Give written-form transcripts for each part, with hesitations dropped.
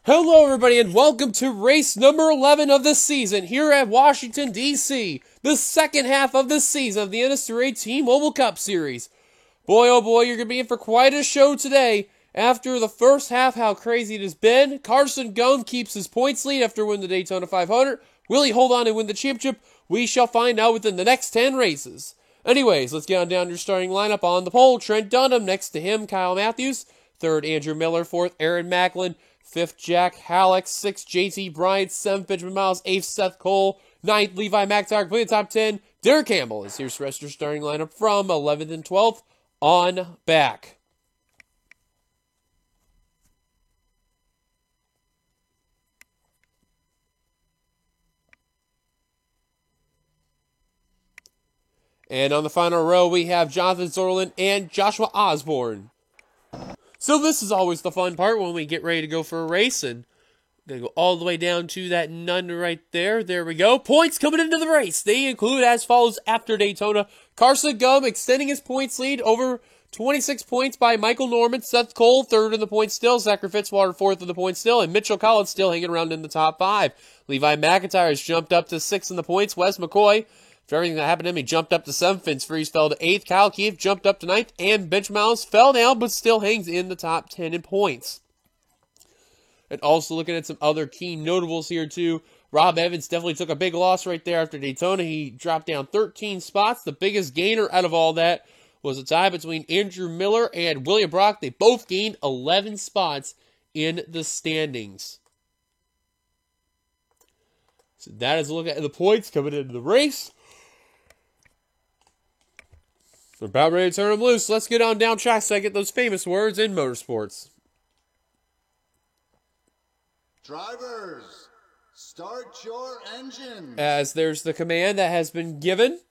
Hello everybody and welcome to race number 11 of the season here at Washington, D.C. The second half of the season of the NS2A T-Mobile Cup Series. Boy oh boy, you're going to be in for quite a show today. After the first half, how crazy it has been. Carson Ghosn keeps his points lead after winning the Daytona 500. Will he hold on and win the championship? We shall find out within the next 10 races. Anyways, let's get on down to your starting lineup. On the pole, Trent Dunham. Next to him, Kyle Matthews. Third, Andrew Miller. Fourth, Aaron Macklin. Fifth, Jack Halleck. Sixth, JT Bryant. Seventh, Benjamin Miles. Eighth, Seth Cole. Ninth, Levi McIntyre. Completing the top 10. Derek Campbell is here's the rest of your starting lineup from 11th and 12th on back. And on the final row, we have Jonathan Zorlin and Joshua Osborne. So this is always the fun part when we get ready to go for a race. And I'm going to go all the way down to that none right there. There we go. Points coming into the race. They include as follows after Daytona. Carson Ghosn extending his points lead over 26 points by Michael Norman. Seth Cole, third in the points still. Zachary Fitzwater, fourth in the points still. And Mitchell Collins still hanging around in the top 5. Levi McIntyre has jumped up to 6th in the points. Wes McCoy, for everything that happened to him, he jumped up to 7th. Vince Freeze fell to 8th. Kyle Keefe jumped up to 9th. And Benjamin Miles fell down, but still hangs in the top 10 in points. And also looking at some other key notables here, too. Rob Evans definitely took a big loss right there after Daytona. He dropped down 13 spots. The biggest gainer out of all that was a tie between Andrew Miller and William Brock. They both gained 11 spots in the standings. So that is a look at the points coming into the race. We're about ready to turn them loose. Let's get on down track so I get those famous words in motorsports. Drivers, start your engines. As there's the command that has been given.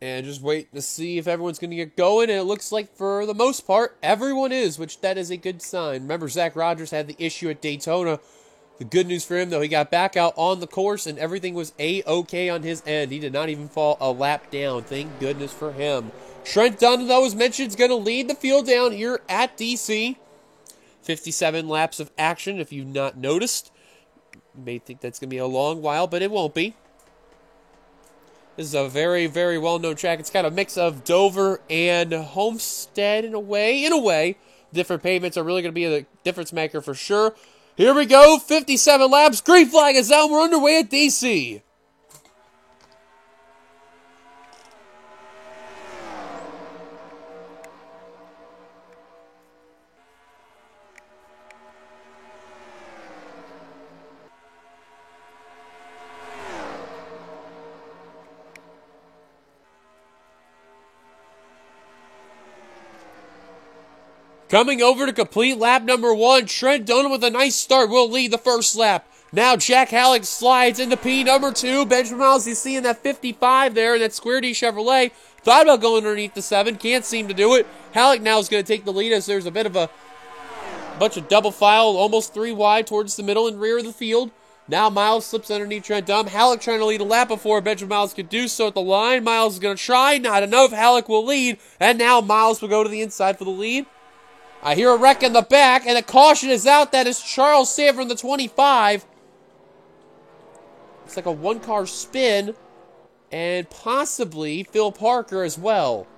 And just wait to see if everyone's going to get going. And it looks like for the most part, everyone is, which that is a good sign. Remember, Zach Rogers had the issue at Daytona. The good news for him, though, he got back out on the course and everything was A-OK on his end. He did not even fall a lap down. Thank goodness for him. Trent Dunham, though, as mentioned, is going to lead the field down here at DC. 57 laps of action, if you've not noticed. You may think that's going to be a long while, but it won't be. This is a very, very well-known track. It's got a mix of Dover and Homestead in a way. In a way, different pavements are really going to be the difference maker for sure. Here we go, 57 laps. Green flag is out. We're underway at DC. Coming over to complete lap number 1, Trent Dunham with a nice start will lead the first lap. Now Jack Halleck slides into P number 2. Benjamin Miles, he's seeing that 55 there in that Square D Chevrolet. Thought about going underneath the 7, can't seem to do it. Halleck now is going to take the lead as there's a bit of a bunch of double file, almost 3 wide towards the middle and rear of the field. Now Miles slips underneath Trent Dunham. Halleck trying to lead a lap before Benjamin Miles could do so at the line. Miles is going to try, not enough. Halleck will lead, and now Miles will go to the inside for the lead. I hear a wreck in the back, and a caution is out. That is Charles Sanford in the 25. It's like a one-car spin, and possibly Phil Parker as well.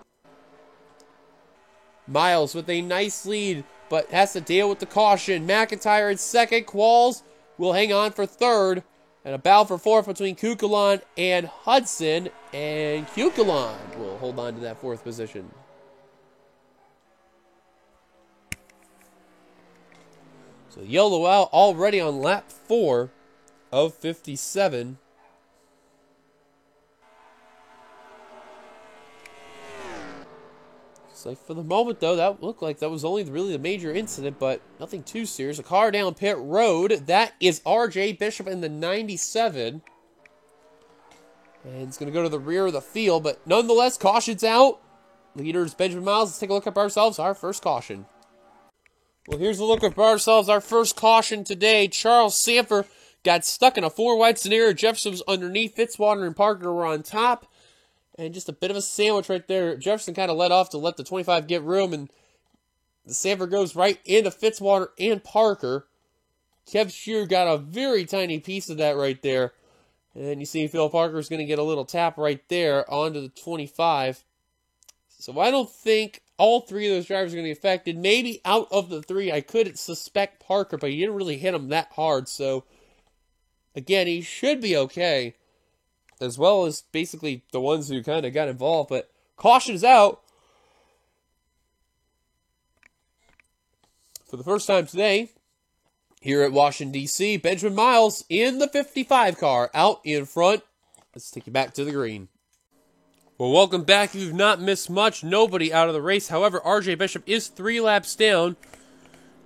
Miles with a nice lead, but has to deal with the caution. McIntyre in second. Qualls will hang on for third, and a battle for fourth between Kukulon and Hudson, and Kukulon will hold on to that fourth position. So yellow out already on lap 4 of 57. Looks like for the moment, though, that looked like that was only really the major incident, but nothing too serious. A car down pit road. That is RJ Bishop in the 97. And it's going to go to the rear of the field, but nonetheless, caution's out. Leaders Benjamin Miles. Let's take a look at ourselves. Our first caution. Well, here's a look at ourselves. Our first caution today. Charles Sanford got stuck in a 4-wide scenario. Jefferson was underneath. Fitzwater and Parker were on top. And just a bit of a sandwich right there. Jefferson kind of let off to let the 25 get room, and the Sanford goes right into Fitzwater and Parker. Kev Shear got a very tiny piece of that right there. And you see Phil Parker's going to get a little tap right there onto the 25. So I don't think all three of those drivers are going to be affected. Maybe out of the three, I could suspect Parker, but he didn't really hit him that hard. So, again, he should be okay. As well as basically the ones who kind of got involved. But caution is out. For the first time today, here at Washington, D.C., Benjamin Miles in the 55 car out in front. Let's take you back to the green. Well, welcome back. You've not missed much. Nobody out of the race. However, R.J. Bishop is 3 laps down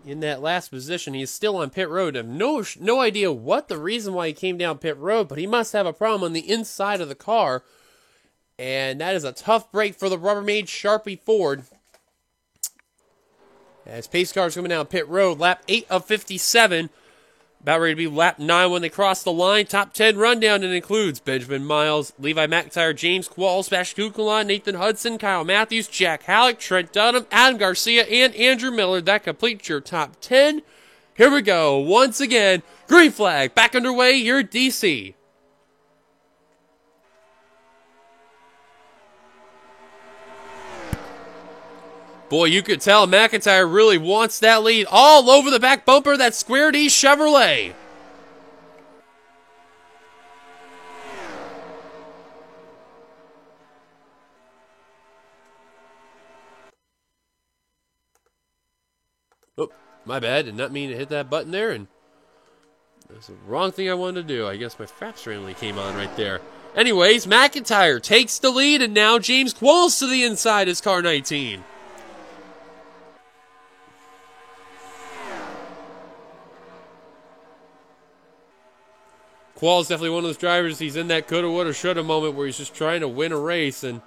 in that last position. He is still on pit road. I have no idea what the reason why he came down pit road, but he must have a problem on the inside of the car. And that is a tough break for the Rubbermaid Sharpie Ford. As pace cars coming down pit road, lap 8 of 57. About ready to be lap 9 when they cross the line. Top 10 rundown, and includes Benjamin Miles, Levi McIntyre, James Qualls, Sebastian Kukulon, Nathan Hudson, Kyle Matthews, Jack Halleck, Trent Dunham, Adam Garcia, and Andrew Miller. That completes your top 10. Here we go. Once again, green flag back underway here at DC. Boy, you could tell McIntyre really wants that lead all over the back bumper of that Square D Chevrolet. Oh, my bad. Did not mean to hit that button there, and that's the wrong thing I wanted to do. I guess my fraps randomly came on right there. Anyways, McIntyre takes the lead, and now James Qualls to the inside is car 19. Qualls definitely one of those drivers. He's in that coulda, woulda, shoulda moment where he's just trying to win a race, and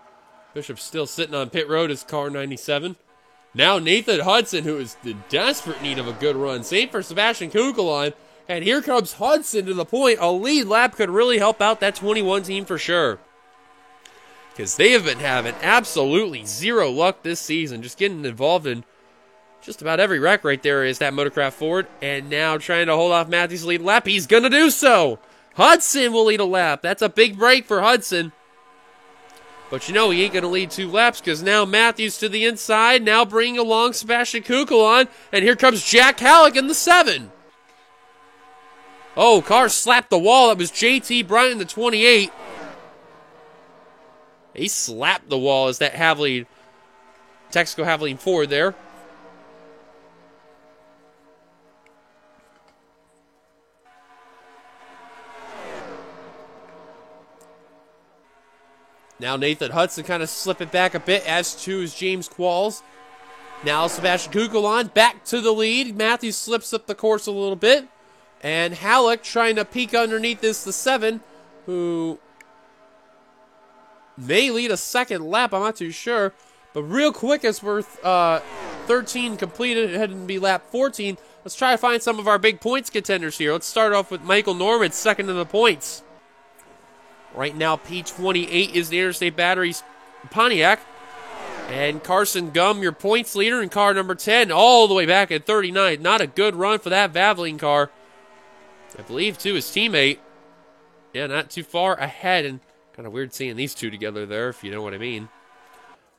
Bishop's still sitting on pit road as car 97. Now Nathan Hudson, who is in desperate need of a good run. Same for Sebastian Kukulon. And here comes Hudson to the point. A lead lap could really help out that 21 team for sure. Because they have been having absolutely zero luck this season. Just getting involved in just about every wreck right there is that Motorcraft Ford. And now trying to hold off Matthews' lead lap. He's going to do so. Hudson will lead a lap. That's a big break for Hudson. But you know he ain't going to lead 2 laps because now Matthews to the inside. Now bringing along Sebastian Kukulon. And here comes Jack Halleck in the 7. Oh, car slapped the wall. That was JT Bryant, the 28. He slapped the wall as that Texaco Havoline Ford there. Now Nathan Hudson kind of slipping back a bit, as too is James Qualls. Now Sebastian Kukulon back to the lead. Matthews slips up the course a little bit. And Halleck trying to peek underneath the 7, who may lead a second lap. I'm not too sure. But real quick, as we're 13 completed, heading to be lap 14, let's try to find some of our big points contenders here. Let's start off with Michael Norman, second in the points. Right now, P28 is the Interstate Batteries Pontiac. And Carson Gum, your points leader in car number 10, all the way back at 39. Not a good run for that Valvoline car. I believe, too, his teammate. Yeah, not too far ahead. And kind of weird seeing these two together there, if you know what I mean.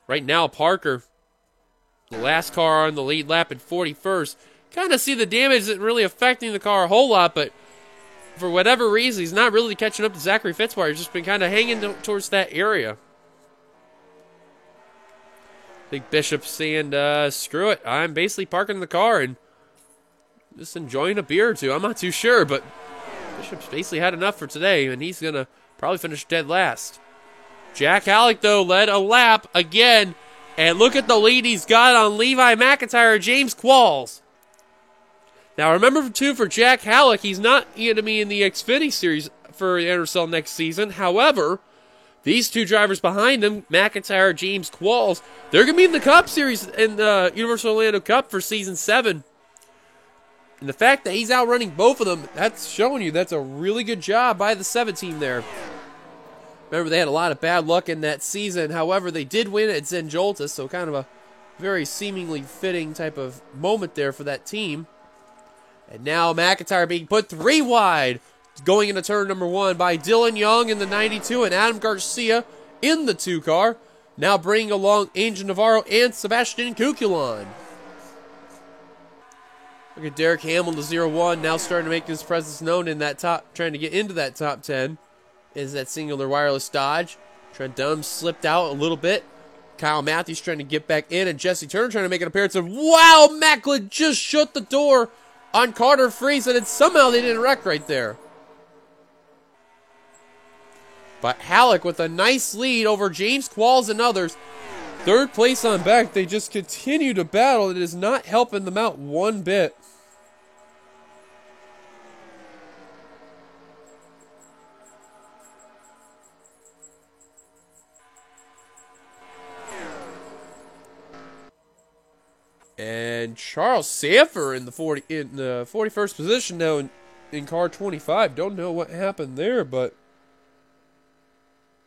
Right now, Parker, the last car on the lead lap at 41st. Kind of see the damage isn't really affecting the car a whole lot, but for whatever reason, he's not really catching up to Zachary Fitzwater. He's just been kind of hanging towards that area. I think Bishop's saying, screw it. I'm basically parking the car and just enjoying a beer or two. I'm not too sure, but Bishop's basically had enough for today, and he's going to probably finish dead last. Jack Halleck, though, led a lap again, and look at the lead he's got on Levi McIntyre, James Qualls. Now, remember, too, for Jack Halleck, he's not going to be in the Xfinity Series for NRSL next season. However, these two drivers behind him, McIntyre, James Qualls, they're going to be in the Cup Series in the Universal Orlando Cup for Season 7. And the fact that he's outrunning both of them, that's showing you that's a really good job by the 7 team there. Remember, they had a lot of bad luck in that season. However, they did win at Zenjolta, so kind of a very seemingly fitting type of moment there for that team. And now McIntyre being put 3 wide, going into turn number 1 by Dylan Young in the 92 and Adam Garcia in the 2 car. Now bringing along Angel Navarro and Sebastian Cuculon. Look at Derek Hamill to 0-1, now starting to make his presence known in that top, trying to get into that top 10. Is that singular wireless Dodge. Trent Dunham slipped out a little bit. Kyle Matthews trying to get back in, and Jesse Turner trying to make an appearance. And wow, Macklin just shut the door on Carter Freeze, and somehow they didn't wreck right there. But Halleck with a nice lead over James Qualls and others. 3rd place on back. They just continue to battle. It is not helping them out one bit. And Charles Sanford in the 41st position now in car 25. Don't know what happened there, but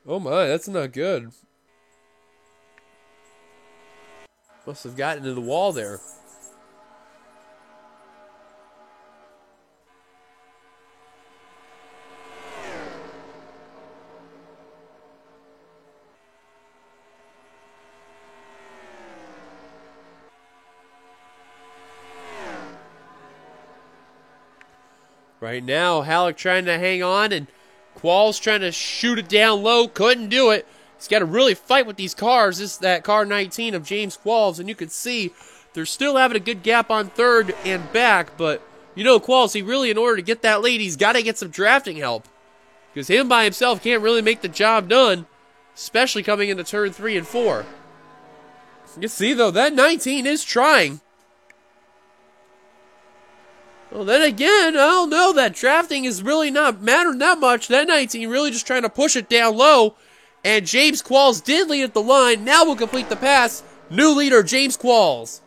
oh my, that's not good. Must have gotten into the wall there. Right now, Halleck trying to hang on, and Qualls trying to shoot it down low. Couldn't do it. He's got to really fight with these cars. This is that car 19 of James Qualls, and you can see they're still having a good gap on 3rd and back, but you know Qualls, he really, in order to get that lead, he's got to get some drafting help. Because him by himself can't really make the job done, especially coming into turn 3 and 4. You see, though, that 19 is trying. Well, then again, I don't know. That drafting is really not mattering that much. That 19 really just trying to push it down low. And James Qualls did lead at the line. Now will complete the pass. New leader, James Qualls.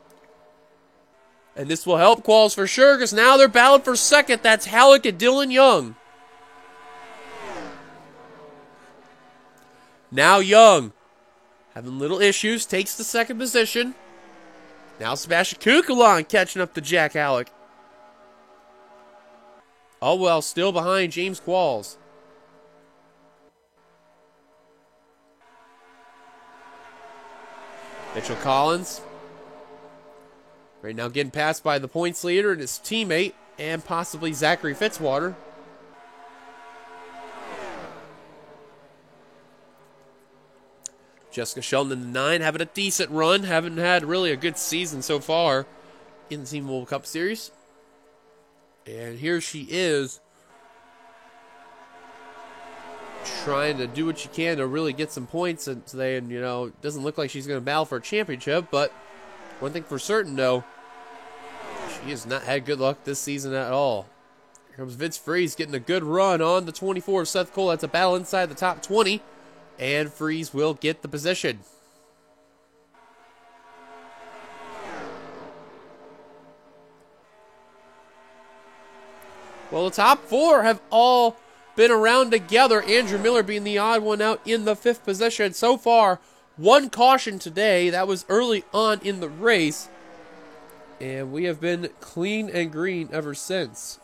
And this will help Qualls for sure, because now they're battling for 2nd. That's Halleck and Dylan Young. Now Young, having little issues, takes the 2nd position. Now Sebastian Cuculon catching up to Jack Halleck. Oh well, still behind James Qualls. Mitchell Collins. Right now getting passed by the points leader and his teammate, and possibly Zachary Fitzwater. Jessica Shelton in the 9, having a decent run. Haven't had really a good season so far in the Team World Cup Series. And here she is, trying to do what she can to really get some points today. And, you know, it doesn't look like she's going to battle for a championship. But one thing for certain, though, she has not had good luck this season at all. Here comes Vince Freeze getting a good run on the 24 of Seth Cole. That's a battle inside the top 20. And Freeze will get the position. Well, the top 4 have all been around together. Andrew Miller being the odd one out in the 5th position. So far, 1 caution today. That was early on in the race. And we have been clean and green ever since.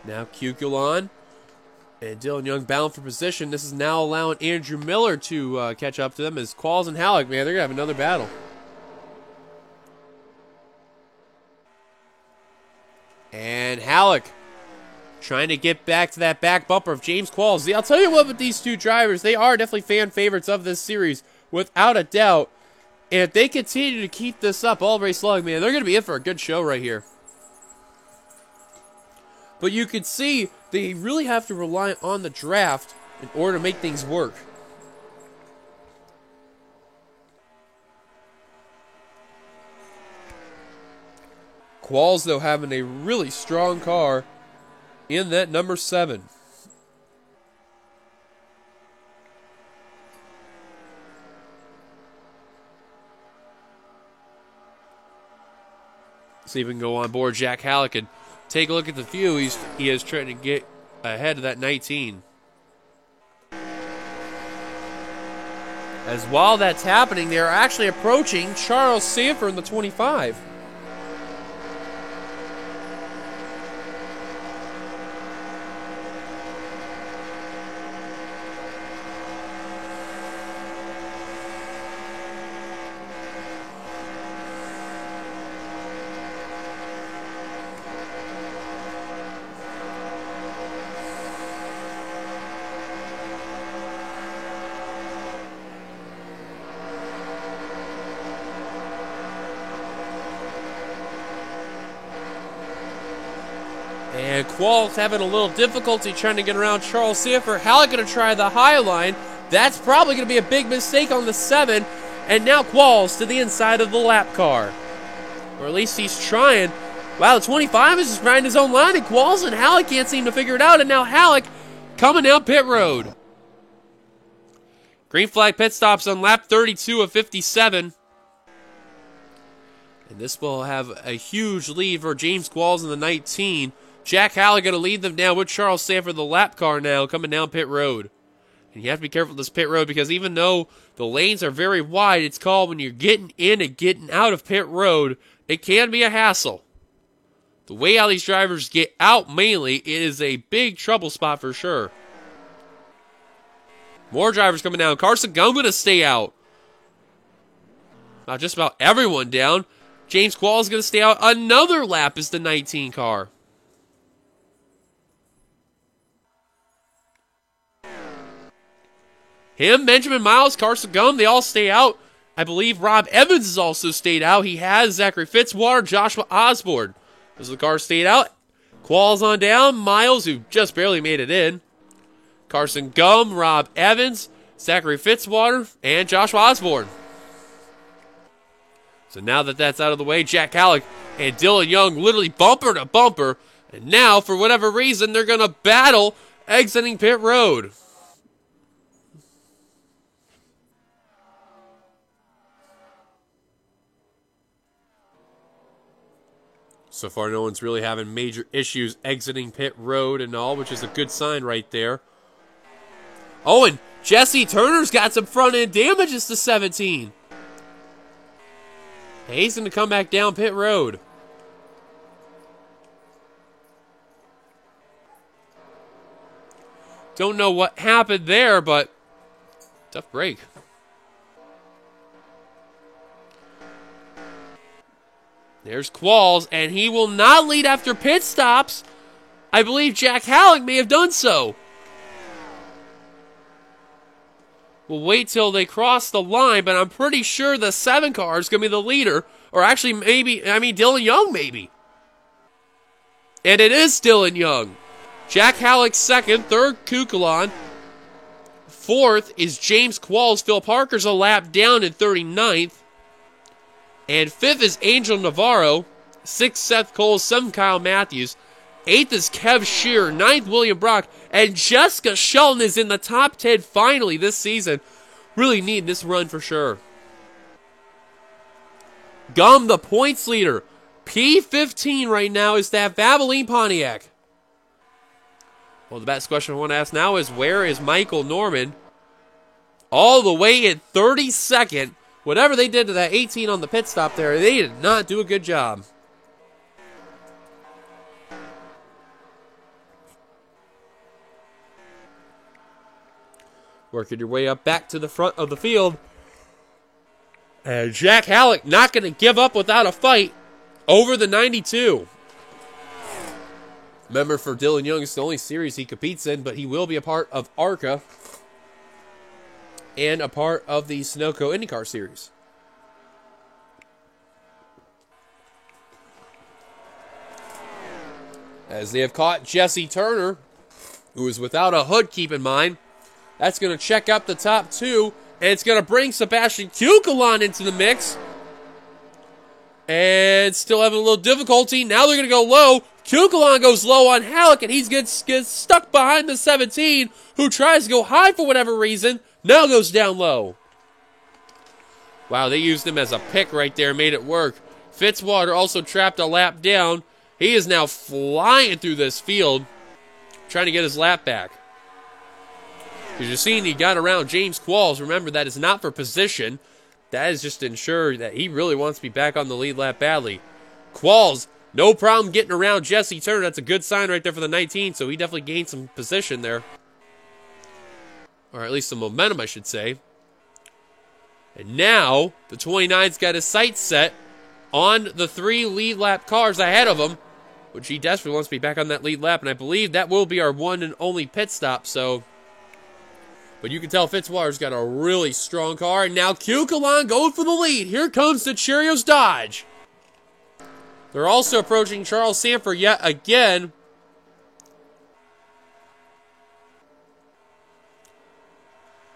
Now Cuculon and Dylan Young bound for position. This is now allowing Andrew Miller to catch up to them as Qualls and Halleck, man, they're going to have another battle. And Halleck trying to get back to that back bumper of James Qualls. See, I'll tell you what with these 2 drivers, they are definitely fan favorites of this series, without a doubt. And if they continue to keep this up all race long, man, they're going to be in for a good show right here. But you can see they really have to rely on the draft in order to make things work. Qualls, though, having a really strong car in that number 7. See if we can go on board Jack Halleck and take a look at the view. He is trying to get ahead of that 19. As while that's happening, they're actually approaching Charles Sanford in the 25. And Qualls having a little difficulty trying to get around Charles Sanford. Halleck going to try the high line. That's probably going to be a big mistake on the 7. And now Qualls to the inside of the lap car. Or at least he's trying. Wow, the 25 is just riding his own line. And Qualls and Halleck can't seem to figure it out. And now Halleck coming down pit road. Green flag pit stops on lap 32 of 57. And this will have a huge lead for James Qualls in the 19. Jack Halleck going to lead them down with Charles Sanford, the lap car now, coming down pit road. And you have to be careful with this pit road because even though the lanes are very wide, it's called when you're getting in and getting out of pit road, it can be a hassle. The way how these drivers get out mainly, it is a big trouble spot for sure. More drivers coming down. Carson Gum going to stay out. Not just about everyone down. James Qualls is going to stay out another lap as the 19 car. Him, Benjamin Miles, Carson Gum, they all stay out. I believe Rob Evans has also stayed out. He has Zachary Fitzwater, Joshua Osborne. Those are the cars stayed out. Qualls on down. Miles, who just barely made it in. Carson Gum, Rob Evans, Zachary Fitzwater, and Joshua Osborne. So now that that's out of the way, Jack Halleck and Dylan Young literally bumper to bumper. And now, for whatever reason, they're going to battle exiting pit road. So far, no one's really having major issues exiting pit road and all, which is a good sign right there. Oh, and Jesse Turner's got some front-end damages to 17. He's going to come back down pit road. Don't know what happened there, but tough break. There's Qualls, and he will not lead after pit stops. I believe Jack Halleck may have done so. We'll wait till they cross the line, but I'm pretty sure the 7 car is going to be the leader. Or actually, Dylan Young, maybe. And it is Dylan Young. Jack Halleck second, third Kukulon. Fourth is James Qualls. Phil Parker's a lap down in 39th. And fifth is Angel Navarro. Sixth, Seth Cole. Seventh, Kyle Matthews. Eighth is Kev Shearer. Ninth, William Brock. And Jessica Shelton is in the top 10 finally this season. Really needing this run for sure. Gum, the points leader. P15 right now is that Valvoline Pontiac. Well, the best question I want to ask now is, where is Michael Norman? All the way in 32nd. Whatever they did to that 18 on the pit stop there, they did not do a good job. Working your way up back to the front of the field. And Jack Halleck not going to give up without a fight over the 92. Remember, for Dylan Young, it's the only series he competes in, but he will be a part of ARCA and a part of the Sunoco IndyCar Series. As they have caught Jesse Turner, who is without a hood, keep in mind. That's going to check up the top 2, and it's going to bring Sebastian Kukulon into the mix. And still having a little difficulty. Now they're going to go low. Kukulon goes low on Halleck, and he gets stuck behind the 17, who tries to go high for whatever reason. Now goes down low. Wow, they used him as a pick right there, made it work. Fitzwater also trapped a lap down. He is now flying through this field, trying to get his lap back. As you're seeing, he got around James Qualls. Remember, that is not for position. That is just to ensure that he really wants to be back on the lead lap badly. Qualls, no problem getting around Jesse Turner. That's a good sign right there for the 19, so he definitely gained some position there. Or at least some momentum, I should say. And now, the 29's got his sights set on the 3 lead lap cars ahead of him, which he desperately wants to be back on that lead lap, and I believe that will be our one and only pit stop, so... But you can tell Fitzwater's got a really strong car, and now Kukulon going for the lead. Here comes the Cheerios Dodge. They're also approaching Charles Sanford yet again.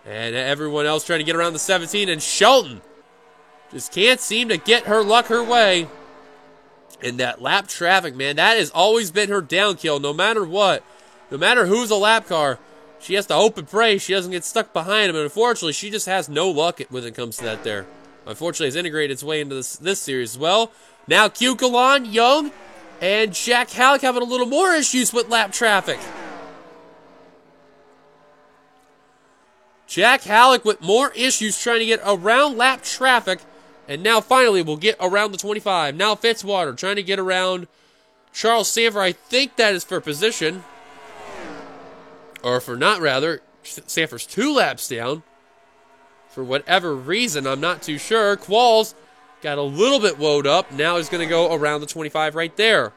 And everyone else trying to get around the 17, and Shelton just can't seem to get her luck her way. And that lap traffic, man, that has always been her downkill, no matter what. No matter who's a lap car, she has to hope and pray she doesn't get stuck behind him. And unfortunately, she just has no luck when it comes to that there. Unfortunately, it's integrated its way into this series as well. Now Kukulon, Young, and Jack Halleck having a little more issues with lap traffic. Jack Halleck with more issues trying to get around lap traffic. And now finally we'll get around the 25. Now Fitzwater trying to get around Charles Sanford. I think that is for position. Or for not, rather. Sanford's 2 laps down. For whatever reason, I'm not too sure. Qualls got a little bit woed up. Now he's going to go around the 25 right there.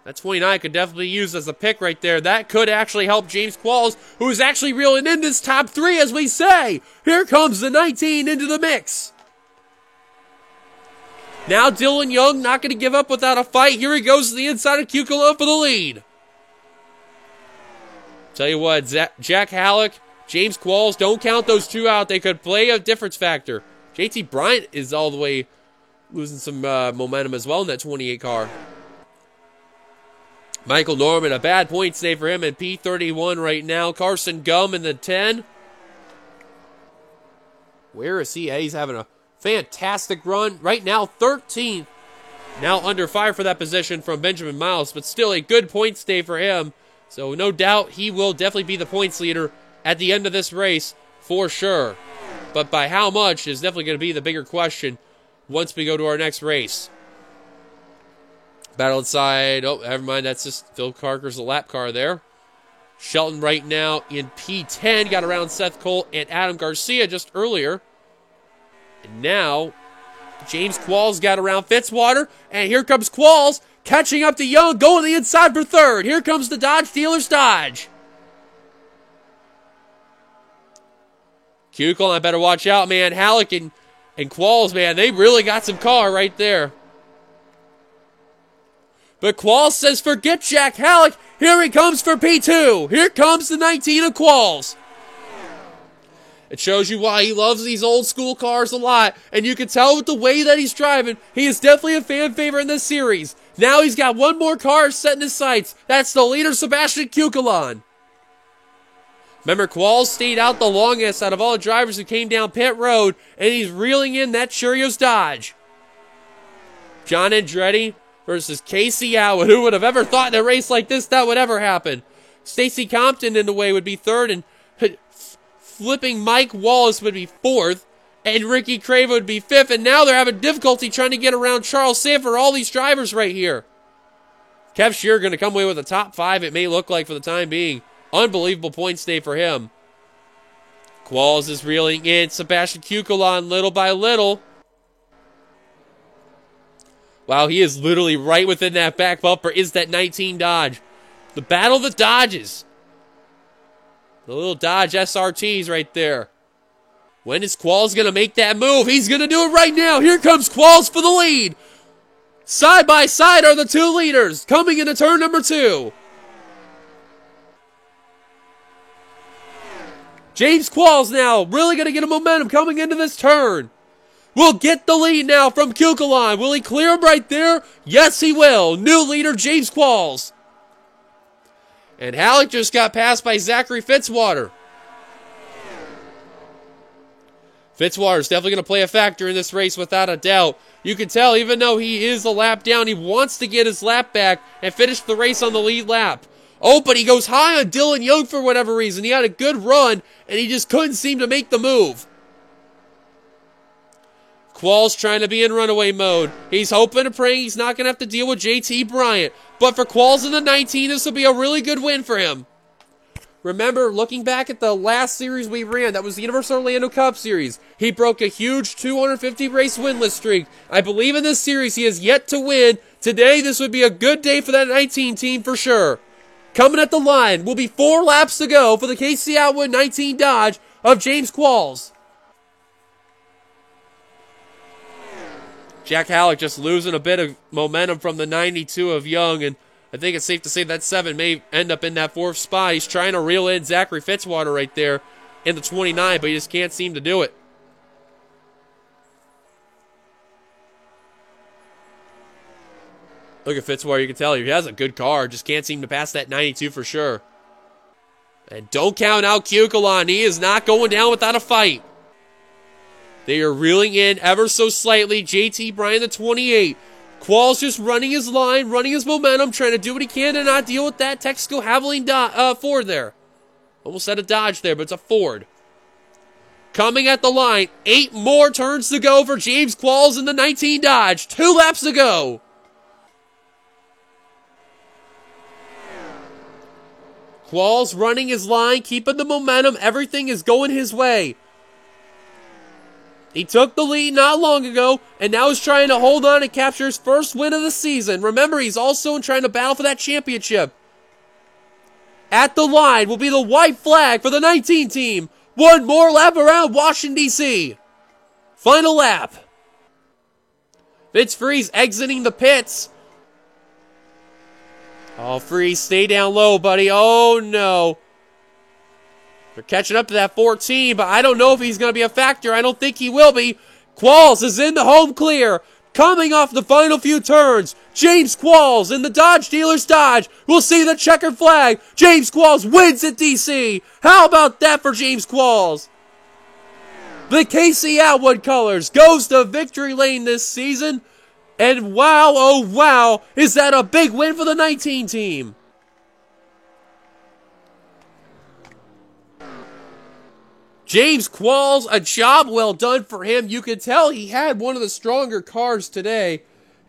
That 29 could definitely be used as a pick right there. That could actually help James Qualls, who is actually reeling in this top 3, as we say. Here comes the 19 into the mix. Now Dylan Young not going to give up without a fight. Here he goes to the inside of Kukulon for the lead. Tell you what, Jack Halleck, James Qualls, don't count those 2 out. They could play a difference factor. JT Bryant is all the way losing some momentum as well in that 28 car. Michael Norman, a bad point save for him in P31 right now. Carson Gum in the 10. Where is he? He's having a fantastic run. Right now, 13th. Now under fire for that position from Benjamin Miles, but still a good point stay for him. So no doubt he will definitely be the points leader at the end of this race for sure. But by how much is definitely going to be the bigger question once we go to our next race. Battle inside. Oh, never mind. That's just Phil Parker's lap car there. Shelton right now in P10. Got around Seth Cole and Adam Garcia just earlier. And now James Qualls got around Fitzwater. And here comes Qualls catching up to Young. Going to the inside for 3rd. Here comes the Dodge dealer's Dodge. Kukulon, I better watch out, man. Halleck and Qualls, man, they really got some car right there. But Qualls says, forget Jack Halleck. Here he comes for P2. Here comes the 19 of Qualls. It shows you why he loves these old school cars a lot. And you can tell with the way that he's driving, he is definitely a fan favorite in this series. Now he's got one more car set in his sights. That's the leader, Sebastian Kukulon. Remember, Qualls stayed out the longest out of all the drivers who came down pit road. And he's reeling in that Cheerios Dodge. John Andretti versus Casey Atwood. Who would have ever thought in a race like this that would ever happen? Stacy Compton in the way would be 3rd, and flipping Mike Wallace would be 4th, and Ricky Crave would be 5th, and now they're having difficulty trying to get around Charles Sanford, all these drivers right here. Kev Shearer going to come away with a top 5, it may look like, for the time being. Unbelievable points day for him. Qualls is reeling in Sebastian Kukulon little by little. Wow, he is literally right within that back bumper is that 19 Dodge. The battle of the Dodges. The little Dodge SRTs right there. When is Qualls going to make that move? He's going to do it right now. Here comes Qualls for the lead. Side by side are the 2 leaders coming into turn number 2. James Qualls now really going to get a momentum coming into this turn. will get the lead now from Kukulon. Will he clear him right there? Yes, he will. New leader, James Qualls. And Halleck just got passed by Zachary Fitzwater. Fitzwater's definitely going to play a factor in this race without a doubt. You can tell, even though he is a lap down, he wants to get his lap back and finish the race on the lead lap. Oh, but he goes high on Dylan Young for whatever reason. He had a good run, and he just couldn't seem to make the move. Qualls trying to be in runaway mode. He's hoping and praying he's not going to have to deal with JT Bryant. But for Qualls in the 19, this will be a really good win for him. Remember, looking back at the last series we ran, that was the Universal Orlando Cup Series, he broke a huge 250 race winless streak. I believe in this series he has yet to win. Today, this would be a good day for that 19 team for sure. Coming at the line will be 4 laps to go for the KC Atwood 19 Dodge of James Qualls. Jack Halleck just losing a bit of momentum from the 92 of Young, and I think it's safe to say that 7 may end up in that 4th spot. He's trying to reel in Zachary Fitzwater right there in the 29, but he just can't seem to do it. Look at Fitzwater, you can tell he has a good car, just can't seem to pass that 92 for sure. And don't count out Kukulon, he is not going down without a fight. They are reeling in ever so slightly. JT Bryant, the 28. Qualls just running his line, running his momentum, trying to do what he can to not deal with that Texaco Havoline Ford there. Almost had a Dodge there, but it's a Ford. Coming at the line, 8 more turns to go for James Qualls in the 19 Dodge. 2 laps to go. Qualls running his line, keeping the momentum. Everything is going his way. He took the lead not long ago, and now he's trying to hold on and capture his first win of the season. Remember, he's also trying to battle for that championship. At the line will be the white flag for the 19 team. 1 more lap around Washington, D.C. Final lap. Vince Freeze exiting the pits. Oh, Freeze, stay down low, buddy. Oh, no. They're catching up to that 14, but I don't know if he's going to be a factor. I don't think he will be. Qualls is in the home clear. Coming off the final few turns, James Qualls in the Dodge dealer's Dodge. We'll see the checkered flag. James Qualls wins at DC. How about that for James Qualls? The KC Atwood colors goes to victory lane this season. And wow, oh wow, is that a big win for the 19 team? James Qualls, a job well done for him. You could tell he had one of the stronger cars today.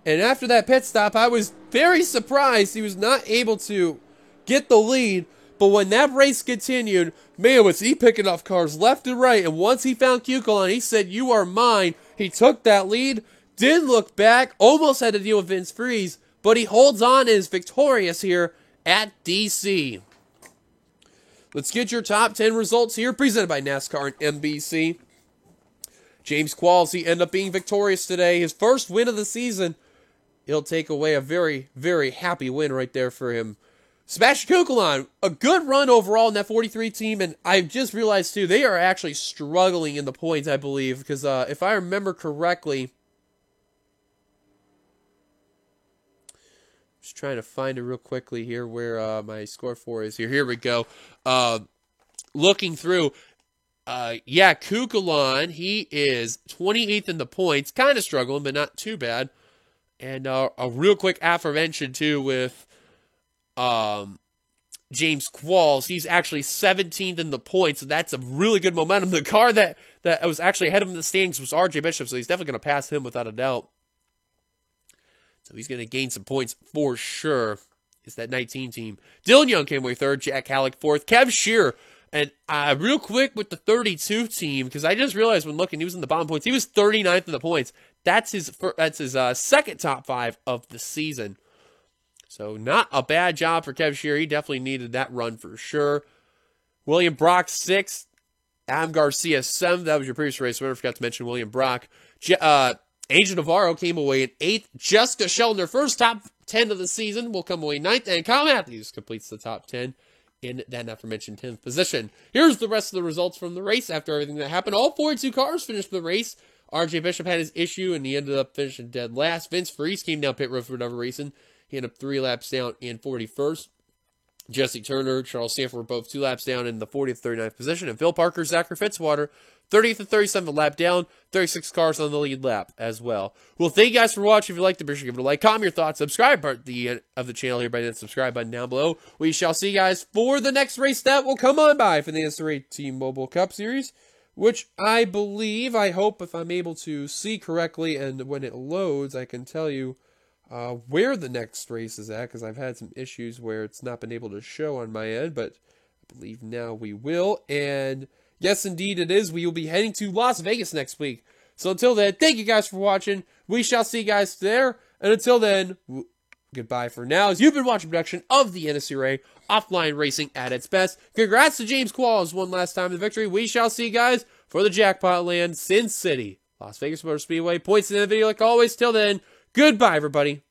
And after that pit stop, I was very surprised he was not able to get the lead. But when that race continued, man, was he picking off cars left and right. And once he found Kukulon, he said, "You are mine." He took that lead, didn't look back, almost had to deal with Vince Freeze. But he holds on and is victorious here at DC. Let's get your top 10 results here, presented by NASCAR and NBC. James Qualls, he ended up being victorious today. His first win of the season. He'll take away a very, very happy win right there for him. Sebastian Kukulon, a good run overall in that 43 team, and I just realized too, they are actually struggling in the points, I believe, because if I remember correctly, just trying to find it real quickly here where my score for is here. Here we go. Looking through, Kukulon, he is 28th in the points. Kind of struggling, but not too bad. And a real quick aforemention, too, with James Qualls. He's actually 17th in the points, so that's a really good momentum. The car that was actually ahead of him in the standings was RJ Bishop, so he's definitely going to pass him without a doubt. So he's going to gain some points for sure. It's that 19 team. Dylan Young came away 3rd, Jack Halleck 4th, Kev Shearer. And real quick with the 32 team, because I just realized when looking, he was in the bottom points. He was 39th in the points. That's his second top 5 of the season. So not a bad job for Kev Shearer. He definitely needed that run for sure. William Brock 6th. Adam Garcia 7th. That was your previous race winner. I forgot to mention William Brock. Angel Navarro came away in 8th. Jessica Sheldon, first top 10 of the season, will come away 9th. And Kyle Matthews completes the top 10 in that aforementioned 10th position. Here's the rest of the results from the race after everything that happened. All 42 cars finished the race. RJ Bishop had his issue, and he ended up finishing dead last. Vince Freeze came down pit road for another racing. He ended up 3 laps down in 41st. Jesse Turner, Charles Sanford were both 2 laps down in the 40th, 39th position. And Phil Parker, Zachary Fitzwater, 30th and 37th lap down, 36 cars on the lead lap as well. Well, thank you guys for watching. If you liked the video, give it a like, comment your thoughts, subscribe part of the channel here by the subscribe button down below. We shall see you guys for the next race that will come on by for the NCAA T-Mobile Cup Series, which I hope, if I'm able to see correctly, and when it loads, I can tell you where the next race is at, because I've had some issues where it's not been able to show on my end, but I believe now we will. And yes, indeed it is. We will be heading to Las Vegas next week. So until then, thank you guys for watching. We shall see you guys there. And until then, goodbye for now, as you've been watching production of the NSCRA Offline Racing at its best. Congrats to James Qualls one last time in the victory. We shall see you guys for the Jackpot Land, Sin City, Las Vegas Motor Speedway. Points in the video like always. Till then, goodbye, everybody.